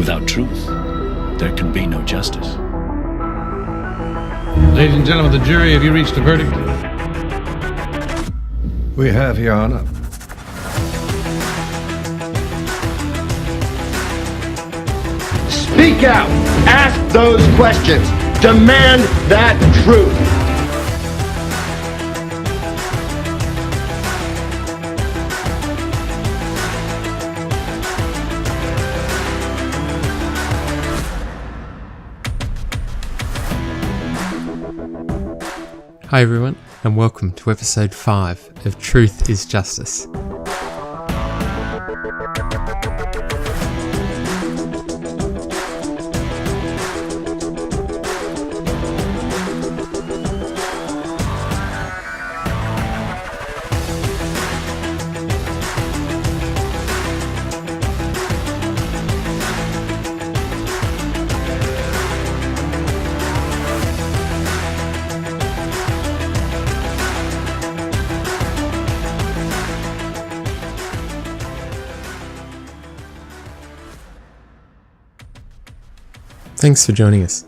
Without truth, there can be no justice. Ladies and gentlemen of the jury, have you reached a verdict? We have, Your Honor. Speak out. Ask those questions. Demand that truth. Hi everyone, and welcome to episode 5 of Truth is Justice. Thanks for joining us.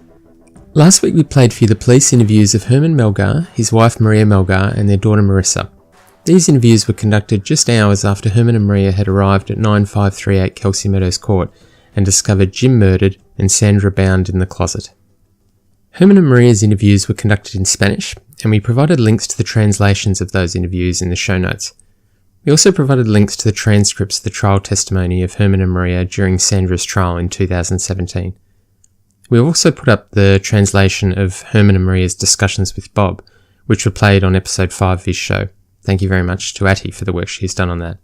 Last week we played for you the police interviews of Herman Melgar, his wife Maria Melgar, and their daughter Marissa. These interviews were conducted just hours after Herman and Maria had arrived at 9538 Kelsey Meadows Court and discovered Jim murdered and Sandra bound in the closet. Herman and Maria's interviews were conducted in Spanish, and we provided links to the translations of those interviews in the show notes. We also provided links to the transcripts of the trial testimony of Herman and Maria during Sandra's trial in 2017. We also put up the translation of Herman and Maria's discussions with Bob, which were played on episode 5 of his show. Thank you very much to Atty for the work she's done on that.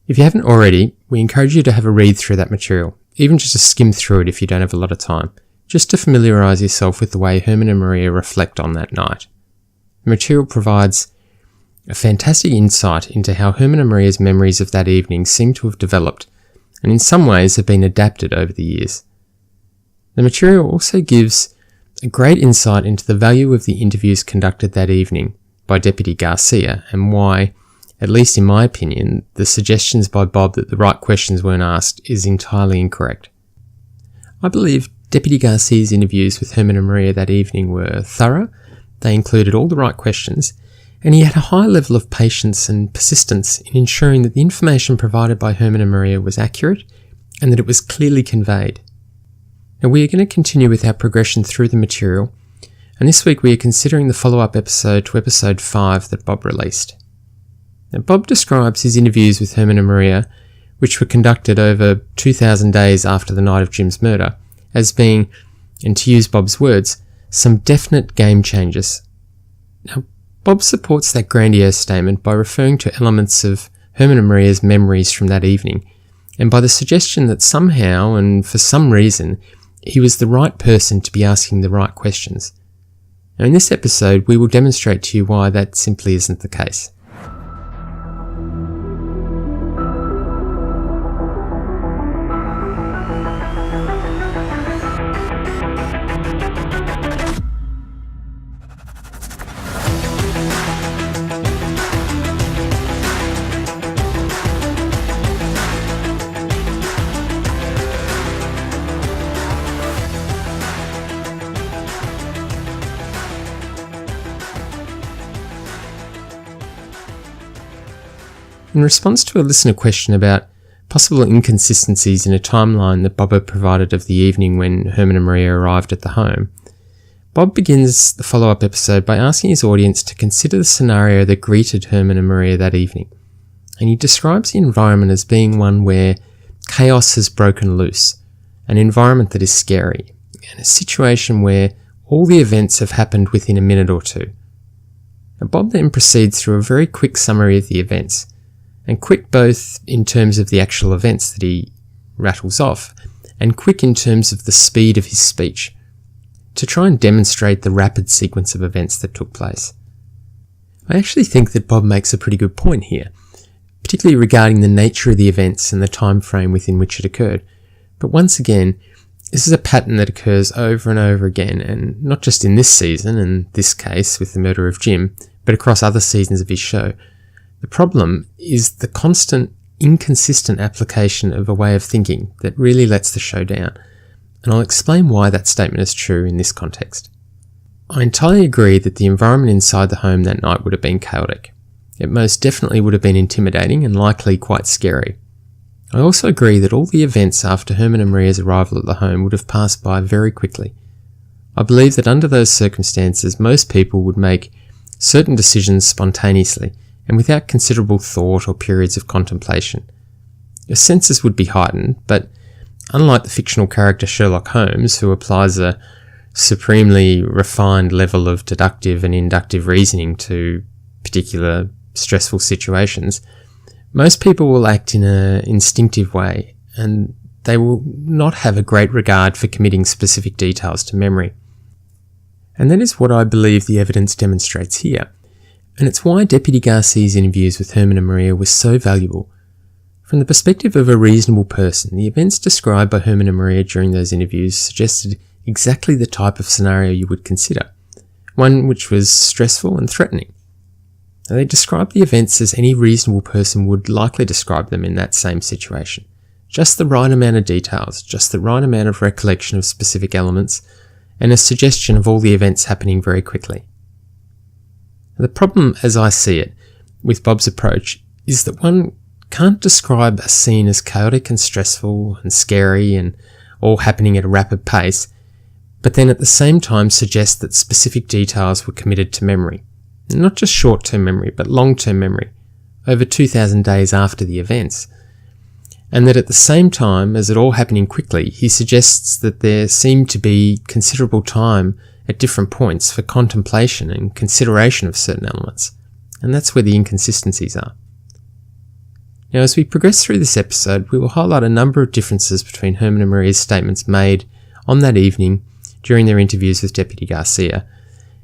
If you haven't already, we encourage you to have a read through that material, even just to skim through it if you don't have a lot of time, just to familiarise yourself with the way Herman and Maria reflect on that night. The material provides a fantastic insight into how Herman and Maria's memories of that evening seem to have developed, and in some ways have been adapted over the years. The material also gives a great insight into the value of the interviews conducted that evening by Deputy Garcia and why, at least in my opinion, the suggestions by Bob that the right questions weren't asked is entirely incorrect. I believe Deputy Garcia's interviews with Herman and Maria that evening were thorough, they included all the right questions, and he had a high level of patience and persistence in ensuring that the information provided by Herman and Maria was accurate and that it was clearly conveyed. Now we are going to continue with our progression through the material, and this week we are considering the follow-up episode to episode 5 that Bob released. Now Bob describes his interviews with Herman and Maria, which were conducted over 2,000 days after the night of Jim's murder, as being, and to use Bob's words, some definite game changers. Now Bob supports that grandiose statement by referring to elements of Herman and Maria's memories from that evening, and by the suggestion that somehow, and for some reason, he was the right person to be asking the right questions. Now in this episode, we will demonstrate to you why that simply isn't the case. In response to a listener question about possible inconsistencies in a timeline that Bob had provided of the evening when Herman and Maria arrived at the home, Bob begins the follow-up episode by asking his audience to consider the scenario that greeted Herman and Maria that evening, and he describes the environment as being one where chaos has broken loose, an environment that is scary, and a situation where all the events have happened within a minute or two. Now, Bob then proceeds through a very quick summary of the events, and quick both in terms of the actual events that he rattles off, and quick in terms of the speed of his speech, to try and demonstrate the rapid sequence of events that took place. I actually think that Bob makes a pretty good point here, particularly regarding the nature of the events and the time frame within which it occurred. But once again, this is a pattern that occurs over and over again, and not just in this season, and this case with the murder of Jim, but across other seasons of his show. The problem is the constant inconsistent application of a way of thinking that really lets the show down, and I'll explain why that statement is true in this context. I entirely agree that the environment inside the home that night would have been chaotic. It most definitely would have been intimidating and likely quite scary. I also agree that all the events after Herman and Maria's arrival at the home would have passed by very quickly. I believe that under those circumstances, most people would make certain decisions spontaneously and without considerable thought or periods of contemplation. Your senses would be heightened, but unlike the fictional character Sherlock Holmes, who applies a supremely refined level of deductive and inductive reasoning to particular stressful situations, most people will act in an instinctive way, and they will not have a great regard for committing specific details to memory. And that is what I believe the evidence demonstrates here, and it's why Deputy Garcia's interviews with Herman and Maria were so valuable. From the perspective of a reasonable person, the events described by Herman and Maria during those interviews suggested exactly the type of scenario you would consider, one which was stressful and threatening. Now, they described the events as any reasonable person would likely describe them in that same situation. Just the right amount of details, just the right amount of recollection of specific elements, and a suggestion of all the events happening very quickly. The problem, as I see it, with Bob's approach, is that one can't describe a scene as chaotic and stressful and scary and all happening at a rapid pace, but then at the same time suggest that specific details were committed to memory. Not just short-term memory, but long-term memory, over 2,000 days after the events. And that at the same time as it all happening quickly, he suggests that there seemed to be considerable time at different points for contemplation and consideration of certain elements. And that's where the inconsistencies are. Now, as we progress through this episode, we will highlight a number of differences between Herman and Maria's statements made on that evening during their interviews with Deputy Garcia,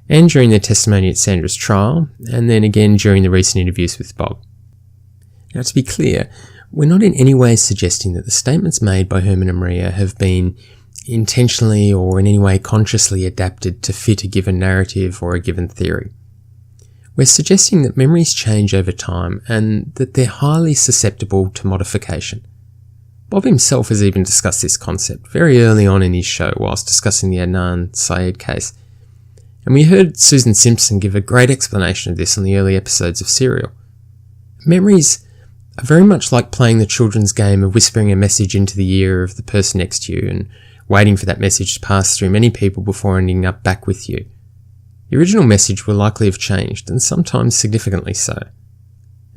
and during their testimony at Sandra's trial, and then again during the recent interviews with Bob. Now, to be clear, we're not in any way suggesting that the statements made by Herman and Maria have been intentionally or in any way consciously adapted to fit a given narrative or a given theory. We're suggesting that memories change over time and that they're highly susceptible to modification. Bob himself has even discussed this concept very early on in his show whilst discussing the Adnan Syed case. And we heard Susan Simpson give a great explanation of this on the early episodes of Serial. Memories are very much like playing the children's game of whispering a message into the ear of the person next to you and waiting for that message to pass through many people before ending up back with you. The original message will likely have changed, and sometimes significantly so.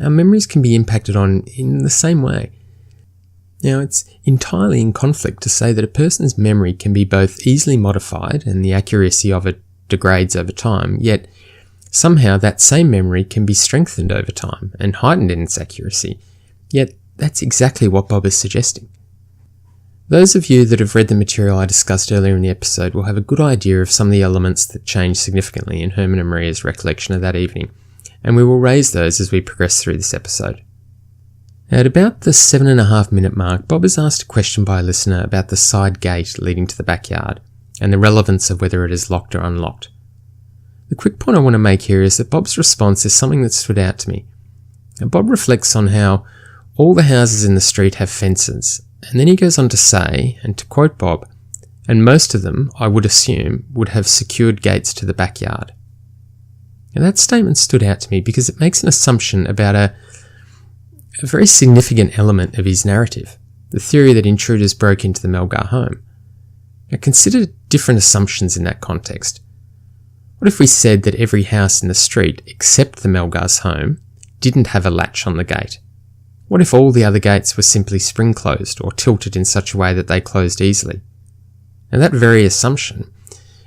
Our memories can be impacted on in the same way. Now, it's entirely in conflict to say that a person's memory can be both easily modified and the accuracy of it degrades over time, yet somehow that same memory can be strengthened over time and heightened in its accuracy, yet that's exactly what Bob is suggesting. Those of you that have read the material I discussed earlier in the episode will have a good idea of some of the elements that changed significantly in Herman and Maria's recollection of that evening, and we will raise those as we progress through this episode. At about the 7.5 minute mark, Bob is asked a question by a listener about the side gate leading to the backyard, and the relevance of whether it is locked or unlocked. The quick point I want to make here is that Bob's response is something that stood out to me. Now, Bob reflects on how all the houses in the street have fences, and then he goes on to say, and to quote Bob, and most of them, I would assume, would have secured gates to the backyard. Now, that statement stood out to me because it makes an assumption about a very significant element of his narrative, the theory that intruders broke into the Melgar home. Now, consider different assumptions in that context. What if we said that every house in the street, except the Melgar's home, didn't have a latch on the gate? What if all the other gates were simply spring-closed or tilted in such a way that they closed easily? Now, that very assumption,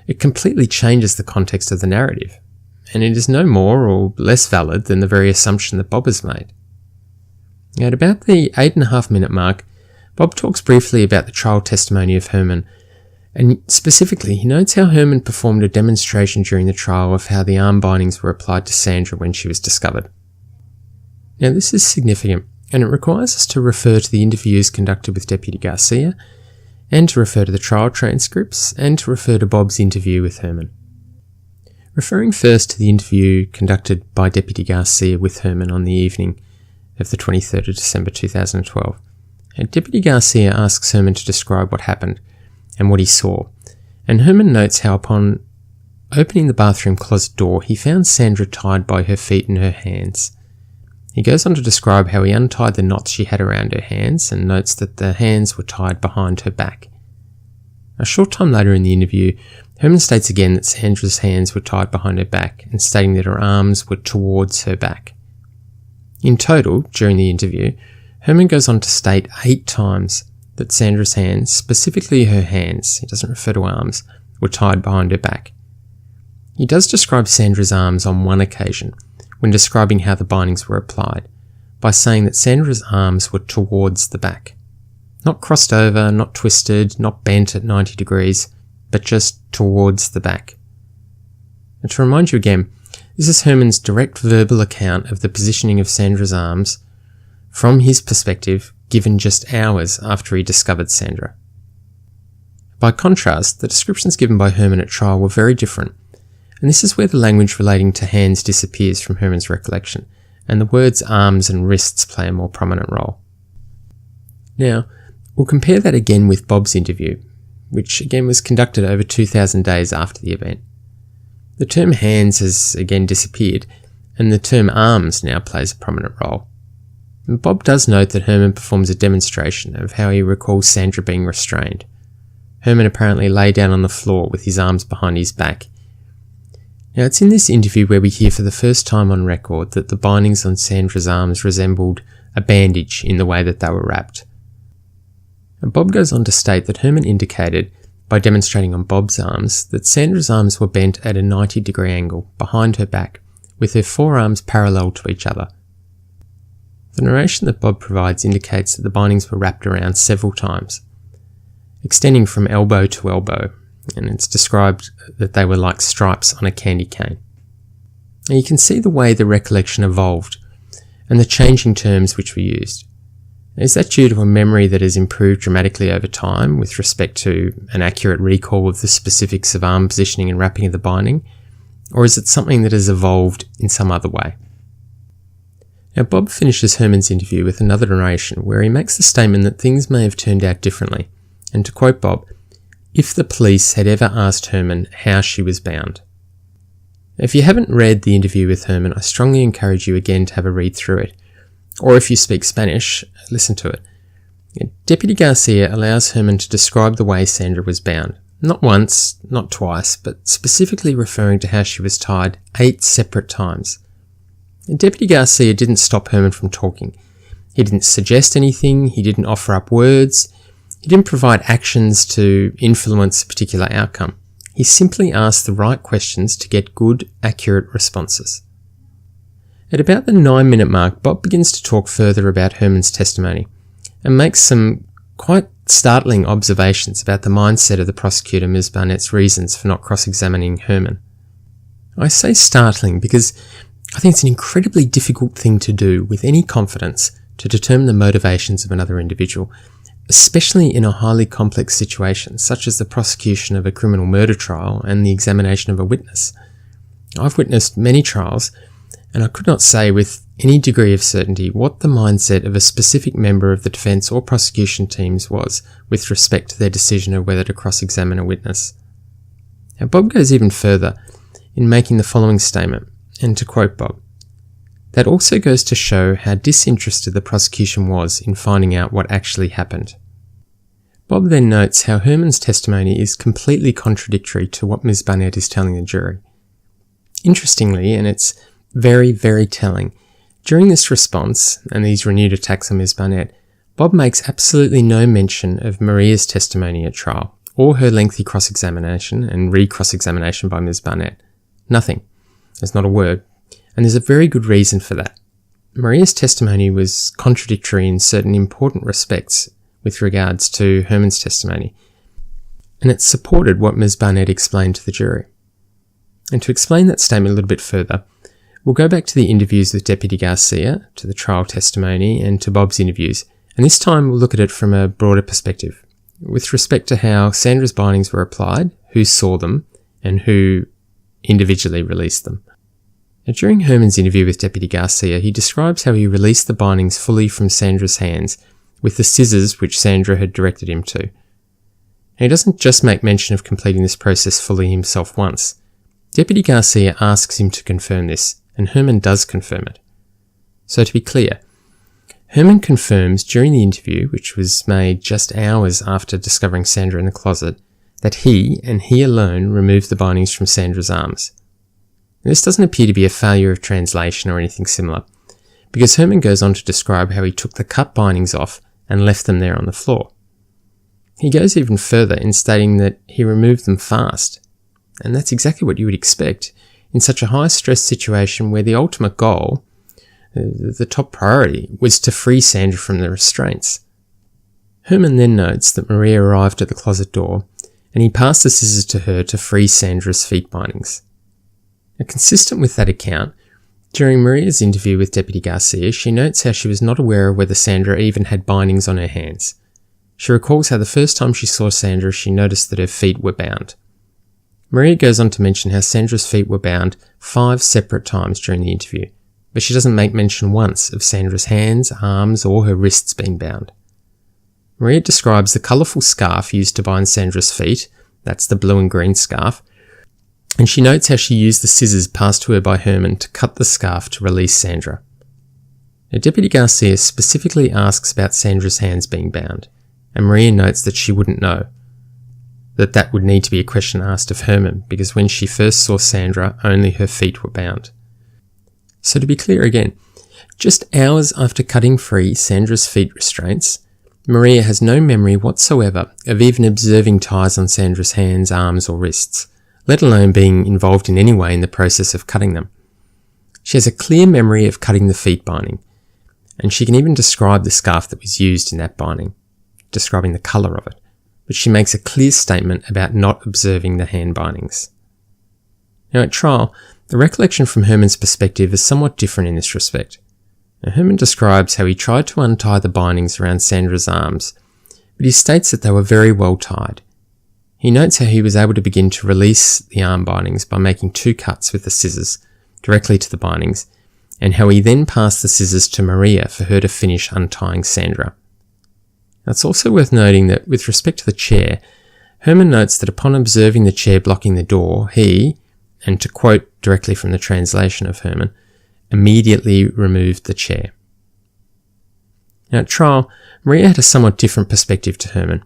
it completely changes the context of the narrative, and it is no more or less valid than the very assumption that Bob has made. Now, at about the 8.5 minute mark, Bob talks briefly about the trial testimony of Herman, and specifically he notes how Herman performed a demonstration during the trial of how the arm bindings were applied to Sandra when she was discovered. Now, this is significant, and it requires us to refer to the interviews conducted with Deputy Garcia, and to refer to the trial transcripts, and to refer to Bob's interview with Herman. Referring first to the interview conducted by Deputy Garcia with Herman on the evening of the 23rd of December 2012. And Deputy Garcia asks Herman to describe what happened and what he saw, and Herman notes how upon opening the bathroom closet door he found Sandra tied by her feet and her hands. He goes on to describe how he untied the knots she had around her hands and notes that the hands were tied behind her back. A short time later in the interview, Herman states again that Sandra's hands were tied behind her back and stating that her arms were towards her back. In total, during the interview, Herman goes on to state 8 times that Sandra's hands, specifically her hands, he doesn't refer to arms, were tied behind her back. He does describe Sandra's arms on one occasion, when describing how the bindings were applied, by saying that Sandra's arms were towards the back. Not crossed over, not twisted, not bent at 90 degrees, but just towards the back. And to remind you again, this is Herman's direct verbal account of the positioning of Sandra's arms from his perspective, given just hours after he discovered Sandra. By contrast, the descriptions given by Herman at trial were very different, and this is where the language relating to hands disappears from Herman's recollection, and the words arms and wrists play a more prominent role. Now, we'll compare that again with Bob's interview, which again was conducted over 2,000 days after the event. The term hands has again disappeared, and the term arms now plays a prominent role. And Bob does note that Herman performs a demonstration of how he recalls Sandra being restrained. Herman apparently lay down on the floor with his arms behind his back. Now, it's in this interview where we hear for the first time on record that the bindings on Sandra's arms resembled a bandage in the way that they were wrapped. And Bob goes on to state that Herman indicated, by demonstrating on Bob's arms, that Sandra's arms were bent at a 90-degree angle behind her back, with her forearms parallel to each other. The narration that Bob provides indicates that the bindings were wrapped around several times, extending from elbow to elbow, and it's described that they were like stripes on a candy cane. Now you can see the way the recollection evolved and the changing terms which were used. Is that due to a memory that has improved dramatically over time with respect to an accurate recall of the specifics of arm positioning and wrapping of the binding, or is it something that has evolved in some other way? Now Bob finishes Herman's interview with another narration where he makes the statement that things may have turned out differently, and to quote Bob, "if the police had ever asked Herman how she was bound." If you haven't read the interview with Herman, I strongly encourage you again to have a read through it. Or if you speak Spanish, listen to it. Deputy Garcia allows Herman to describe the way Sandra was bound. Not once, not twice, but specifically referring to how she was tied 8 separate times. And Deputy Garcia didn't stop Herman from talking. He didn't suggest anything, he didn't offer up words, he didn't provide actions to influence a particular outcome. He simply asked the right questions to get good, accurate responses. At about the 9-minute mark, Bob begins to talk further about Herman's testimony and makes some quite startling observations about the mindset of the prosecutor, Ms. Barnett's reasons for not cross-examining Herman. I say startling because I think it's an incredibly difficult thing to do with any confidence to determine the motivations of another individual, especially in a highly complex situation such as the prosecution of a criminal murder trial and the examination of a witness. I've witnessed many trials, and I could not say with any degree of certainty what the mindset of a specific member of the defence or prosecution teams was with respect to their decision of whether to cross-examine a witness. Now, Bob goes even further in making the following statement, and to quote Bob, "That also goes to show how disinterested the prosecution was in finding out what actually happened." Bob then notes how Herman's testimony is completely contradictory to what Ms. Barnett is telling the jury. Interestingly, and it's very, very telling, during this response and these renewed attacks on Ms. Barnett, Bob makes absolutely no mention of Maria's testimony at trial, or her lengthy cross-examination and re-cross-examination by Ms. Barnett. Nothing. There's not a word. And there's a very good reason for that. Maria's testimony was contradictory in certain important respects with regards to Herman's testimony, and it supported what Ms. Barnett explained to the jury. And to explain that statement a little bit further, we'll go back to the interviews with Deputy Garcia, to the trial testimony, and to Bob's interviews, and this time we'll look at it from a broader perspective, with respect to how Sandra's bindings were applied, who saw them, and who individually released them. Now, during Herman's interview with Deputy Garcia, he describes how he released the bindings fully from Sandra's hands with the scissors which Sandra had directed him to. And he doesn't just make mention of completing this process fully himself once. Deputy Garcia asks him to confirm this, and Herman does confirm it. So to be clear, Herman confirms during the interview, which was made just hours after discovering Sandra in the closet, that he, and he alone, removed the bindings from Sandra's arms. Now, this doesn't appear to be a failure of translation or anything similar, because Herman goes on to describe how he took the cut bindings off and left them there on the floor. He goes even further in stating that he removed them fast, and that's exactly what you would expect in such a high-stress situation where the ultimate goal, the top priority, was to free Sandra from the restraints. Herman then notes that Maria arrived at the closet door, and he passed the scissors to her to free Sandra's feet bindings. Now, consistent with that account, during Maria's interview with Deputy Garcia, she notes how she was not aware of whether Sandra even had bindings on her hands. She recalls how the first time she saw Sandra, she noticed that her feet were bound. Maria goes on to mention how Sandra's feet were bound 5 separate times during the interview, but she doesn't make mention once of Sandra's hands, arms, or her wrists being bound. Maria describes the colourful scarf used to bind Sandra's feet, that's the blue and green scarf, and she notes how she used the scissors passed to her by Herman to cut the scarf to release Sandra. Now, Deputy Garcia specifically asks about Sandra's hands being bound, and Maria notes that she wouldn't know, that would need to be a question asked of Herman, because when she first saw Sandra, only her feet were bound. So to be clear again, just hours after cutting free Sandra's feet restraints, Maria has no memory whatsoever of even observing ties on Sandra's hands, arms, or wrists, let alone being involved in any way in the process of cutting them. She has a clear memory of cutting the feet binding, and she can even describe the scarf that was used in that binding, describing the colour of it, but she makes a clear statement about not observing the hand bindings. Now at trial, the recollection from Herman's perspective is somewhat different in this respect. Now, Herman describes how he tried to untie the bindings around Sandra's arms, but he states that they were very well tied. He notes how he was able to begin to release the arm bindings by making 2 cuts with the scissors directly to the bindings, and how he then passed the scissors to Maria for her to finish untying Sandra. Now, it's also worth noting that with respect to the chair, Herman notes that upon observing the chair blocking the door, he, and to quote directly from the translation of Herman, immediately removed the chair. Now at trial, Maria had a somewhat different perspective to Herman.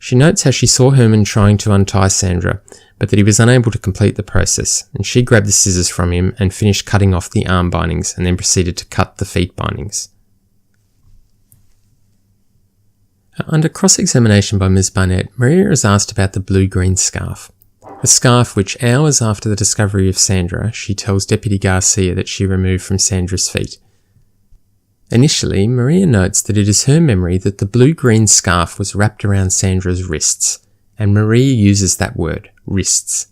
She notes how she saw Herman trying to untie Sandra, but that he was unable to complete the process, and she grabbed the scissors from him and finished cutting off the arm bindings and then proceeded to cut the feet bindings. Under cross-examination by Ms. Barnett, Maria is asked about the blue-green scarf. A scarf which, hours after the discovery of Sandra, she tells Deputy Garcia that she removed from Sandra's feet. Initially, Maria notes that it is her memory that the blue-green scarf was wrapped around Sandra's wrists, and Maria uses that word, wrists.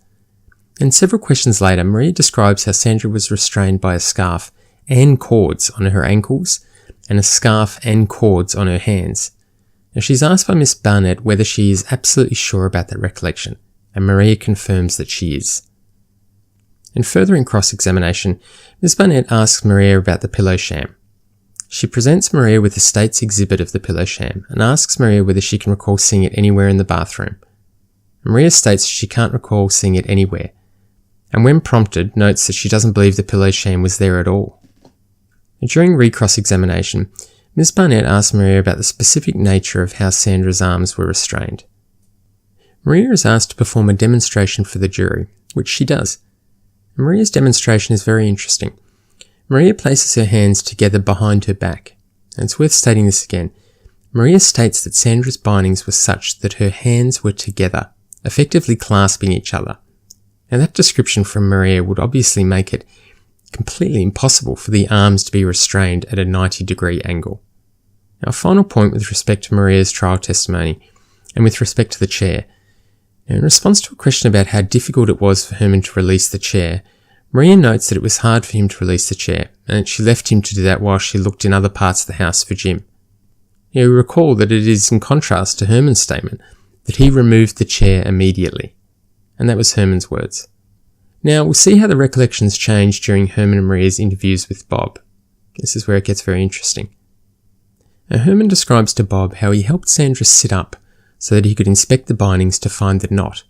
And several questions later, Maria describes how Sandra was restrained by a scarf and cords on her ankles, and a scarf and cords on her hands. Now, she's asked by Miss Barnett whether she is absolutely sure about that recollection, and Maria confirms that she is. And further in cross-examination, Ms. Barnett asks Maria about the pillow sham. She presents Maria with the state's exhibit of the pillow sham and asks Maria whether she can recall seeing it anywhere in the bathroom. Maria states she can't recall seeing it anywhere, and when prompted, notes that she doesn't believe the pillow sham was there at all. And during re-cross-examination, Ms. Barnett asks Maria about the specific nature of how Sandra's arms were restrained. Maria is asked to perform a demonstration for the jury, which she does. Maria's demonstration is very interesting. Maria places her hands together behind her back, and it's worth stating this again. Maria states that Sandra's bindings were such that her hands were together, effectively clasping each other. Now that description from Maria would obviously make it completely impossible for the arms to be restrained at a 90-degree angle. Now, a final point with respect to Maria's trial testimony, and with respect to the chair. Now, in response to a question about how difficult it was for Herman to release the chair, Maria notes that it was hard for him to release the chair, and that she left him to do that while she looked in other parts of the house for Jim. You recall that it is in contrast to Herman's statement that he removed the chair immediately, and that was Herman's words. Now, we'll see how the recollections change during Herman and Maria's interviews with Bob. This is where it gets very interesting. Now, Herman describes to Bob how he helped Sandra sit up so that he could inspect the bindings to find the knot.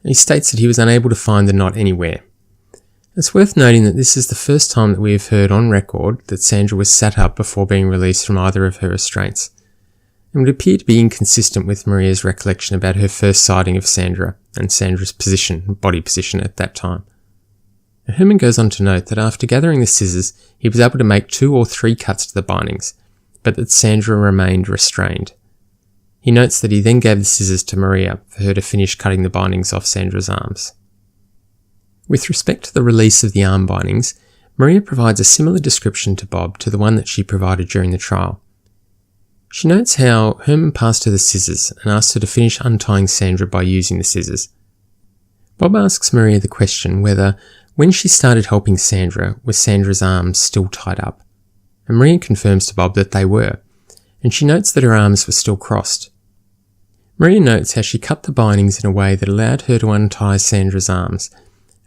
He states that he was unable to find the knot anywhere. It's worth noting that this is the first time that we have heard on record that Sandra was sat up before being released from either of her restraints, and would appear to be inconsistent with Maria's recollection about her first sighting of Sandra and Sandra's body position at that time. Herman goes on to note that after gathering the scissors, he was able to make 2 or 3 cuts to the bindings, but that Sandra remained restrained. He notes that he then gave the scissors to Maria for her to finish cutting the bindings off Sandra's arms. With respect to the release of the arm bindings, Maria provides a similar description to Bob to the one that she provided during the trial. She notes how Herman passed her the scissors and asked her to finish untying Sandra by using the scissors. Bob asks Maria the question whether, when she started helping Sandra, were Sandra's arms still tied up, and Maria confirms to Bob that they were, and she notes that her arms were still crossed. Maria notes how she cut the bindings in a way that allowed her to untie Sandra's arms,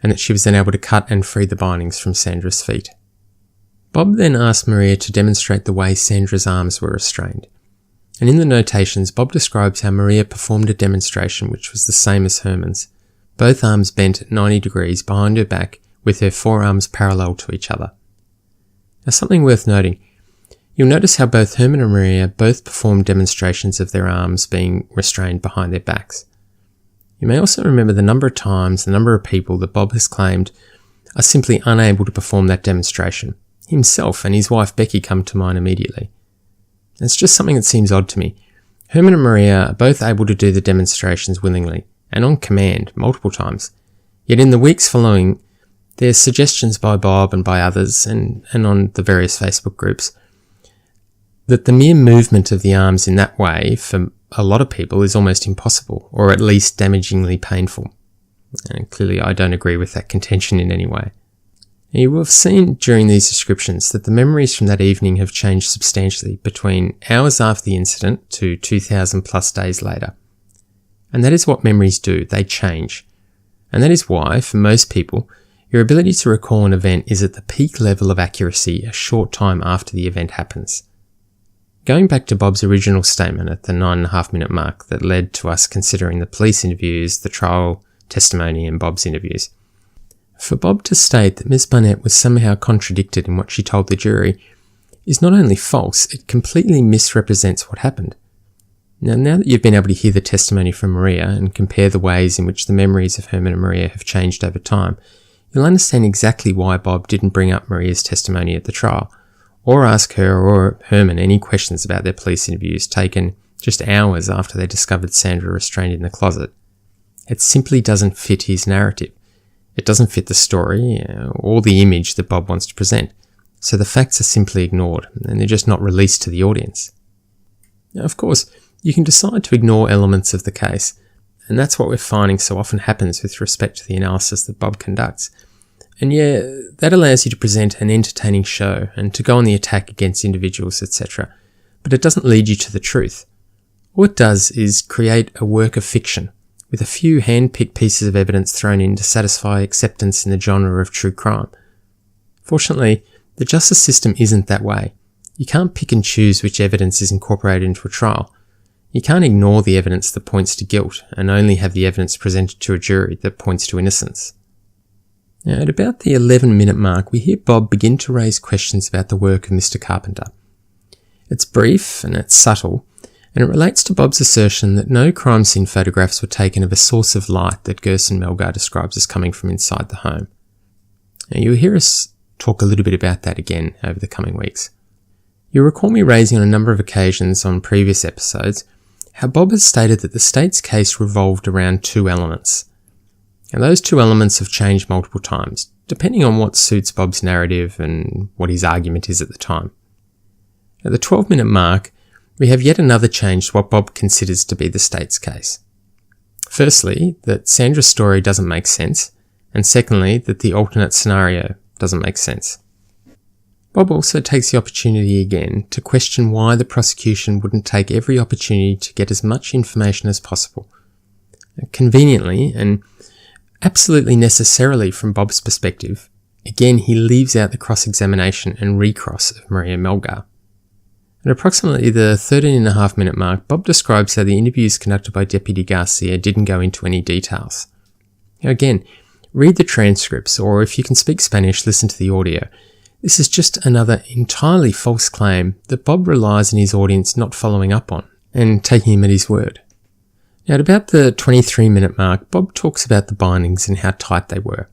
and that she was then able to cut and free the bindings from Sandra's feet. Bob then asked Maria to demonstrate the way Sandra's arms were restrained, and in the notations Bob describes how Maria performed a demonstration which was the same as Herman's, both arms bent at 90 degrees behind her back with her forearms parallel to each other. Now, something worth noting, you'll notice how both Herman and Maria both performed demonstrations of their arms being restrained behind their backs. You may also remember the number of times, the number of people that Bob has claimed are simply unable to perform that demonstration. Himself and his wife Becky come to mind immediately. It's just something that seems odd to me. Herman and Maria are both able to do the demonstrations willingly and on command multiple times. Yet in the weeks following, there's suggestions by Bob and by others and on the various Facebook groups that the mere movement of the arms in that way for a lot of people is almost impossible, or at least damagingly painful. And clearly I don't agree with that contention in any way. You will have seen during these descriptions that the memories from that evening have changed substantially between hours after the incident to 2,000 plus days later. And that is what memories do, they change. And that is why, for most people, your ability to recall an event is at the peak level of accuracy a short time after the event happens. Going back to Bob's original statement at the 9.5 minute mark that led to us considering the police interviews, the trial testimony and Bob's interviews. For Bob to state that Ms. Barnett was somehow contradicted in what she told the jury is not only false, it completely misrepresents what happened. Now that you've been able to hear the testimony from Maria and compare the ways in which the memories of Herman and Maria have changed over time, you'll understand exactly why Bob didn't bring up Maria's testimony at the trial, or ask her or Herman any questions about their police interviews taken just hours after they discovered Sandra restrained in the closet. It simply doesn't fit his narrative. It doesn't fit the story or the image that Bob wants to present, so the facts are simply ignored and they're just not released to the audience. Now, of course, you can decide to ignore elements of the case, and that's what we're finding so often happens with respect to the analysis that Bob conducts. And yeah, that allows you to present an entertaining show and to go on the attack against individuals, etc. But it doesn't lead you to the truth. All it does is create a work of fiction, with a few hand-picked pieces of evidence thrown in to satisfy acceptance in the genre of true crime. Fortunately, the justice system isn't that way. You can't pick and choose which evidence is incorporated into a trial. You can't ignore the evidence that points to guilt and only have the evidence presented to a jury that points to innocence. Now, at about the 11-minute mark, we hear Bob begin to raise questions about the work of Mr. Carpenter. It's brief and it's subtle, and it relates to Bob's assertion that no crime scene photographs were taken of a source of light that Gerson Melgar describes as coming from inside the home. Now, you'll hear us talk a little bit about that again over the coming weeks. You'll recall me raising on a number of occasions on previous episodes how Bob has stated that the state's case revolved around 2 elements. Now, those 2 elements have changed multiple times, depending on what suits Bob's narrative and what his argument is at the time. At the 12-minute mark, we have yet another change to what Bob considers to be the state's case. Firstly, that Sandra's story doesn't make sense, and secondly, that the alternate scenario doesn't make sense. Bob also takes the opportunity again to question why the prosecution wouldn't take every opportunity to get as much information as possible. Conveniently, and Absolutely necessarily from Bob's perspective, again he leaves out the cross-examination and recross of Maria Melgar. At approximately the 13.5-minute mark, Bob describes how the interviews conducted by Deputy Garcia didn't go into any details. Now again, read the transcripts, or if you can speak Spanish, listen to the audio. This is just another entirely false claim that Bob relies on his audience not following up on and taking him at his word. Now at about the 23-minute mark, Bob talks about the bindings and how tight they were.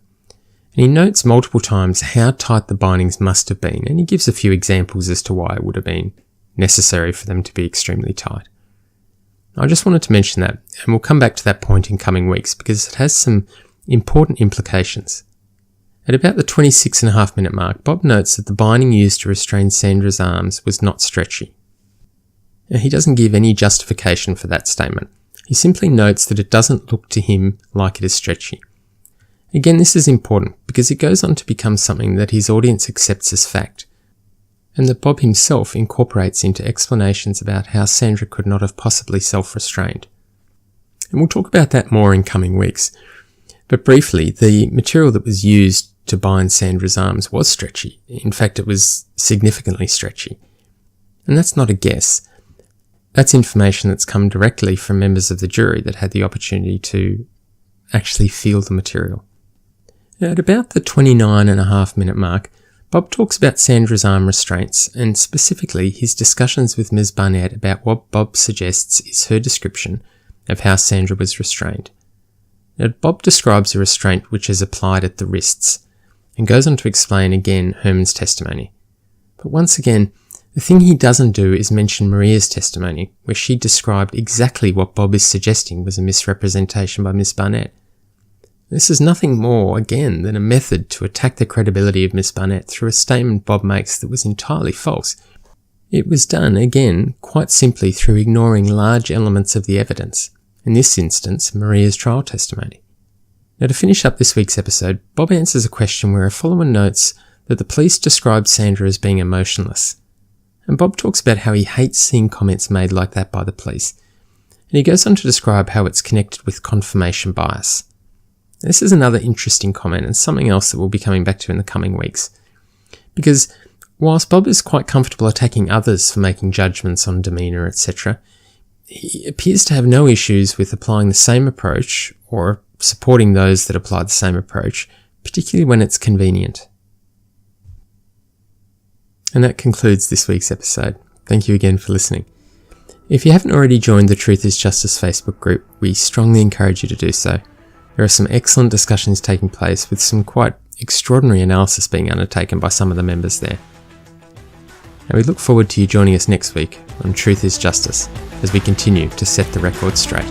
And he notes multiple times how tight the bindings must have been, and he gives a few examples as to why it would have been necessary for them to be extremely tight. I just wanted to mention that, and we'll come back to that point in coming weeks because it has some important implications. At about the 26.5-minute mark, Bob notes that the binding used to restrain Sandra's arms was not stretchy. Now, he doesn't give any justification for that statement. He simply notes that it doesn't look to him like it is stretchy. Again, this is important because it goes on to become something that his audience accepts as fact, and that Bob himself incorporates into explanations about how Sandra could not have possibly self-restrained. And we'll talk about that more in coming weeks. But briefly, the material that was used to bind Sandra's arms was stretchy. In fact, it was significantly stretchy. And that's not a guess. That's information that's come directly from members of the jury that had the opportunity to actually feel the material. Now, at about the 29.5-minute mark, Bob talks about Sandra's arm restraints, and specifically his discussions with Ms. Barnett about what Bob suggests is her description of how Sandra was restrained. Now, Bob describes a restraint which is applied at the wrists, and goes on to explain again Herman's testimony. But once again, the thing he doesn't do is mention Maria's testimony, where she described exactly what Bob is suggesting was a misrepresentation by Miss Barnett. This is nothing more, again, than a method to attack the credibility of Miss Barnett through a statement Bob makes that was entirely false. It was done, again, quite simply through ignoring large elements of the evidence, in this instance, Maria's trial testimony. Now, to finish up this week's episode, Bob answers a question where a follower notes that the police described Sandra as being emotionless. And Bob talks about how he hates seeing comments made like that by the police. And he goes on to describe how it's connected with confirmation bias. This is another interesting comment and something else that we'll be coming back to in the coming weeks. Because whilst Bob is quite comfortable attacking others for making judgments on demeanour, etc., he appears to have no issues with applying the same approach or supporting those that apply the same approach, particularly when it's convenient. And that concludes this week's episode. Thank you again for listening. If you haven't already joined the Truth is Justice Facebook group, we strongly encourage you to do so. There are some excellent discussions taking place with some quite extraordinary analysis being undertaken by some of the members there. And we look forward to you joining us next week on Truth is Justice as we continue to set the record straight.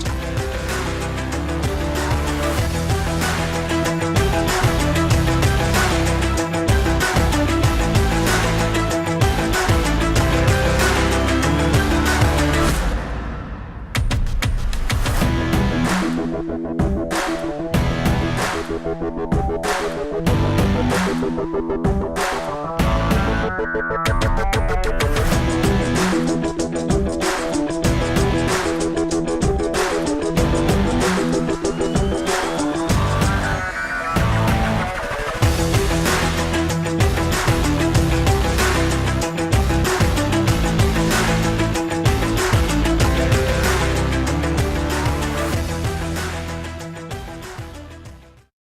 Thank you.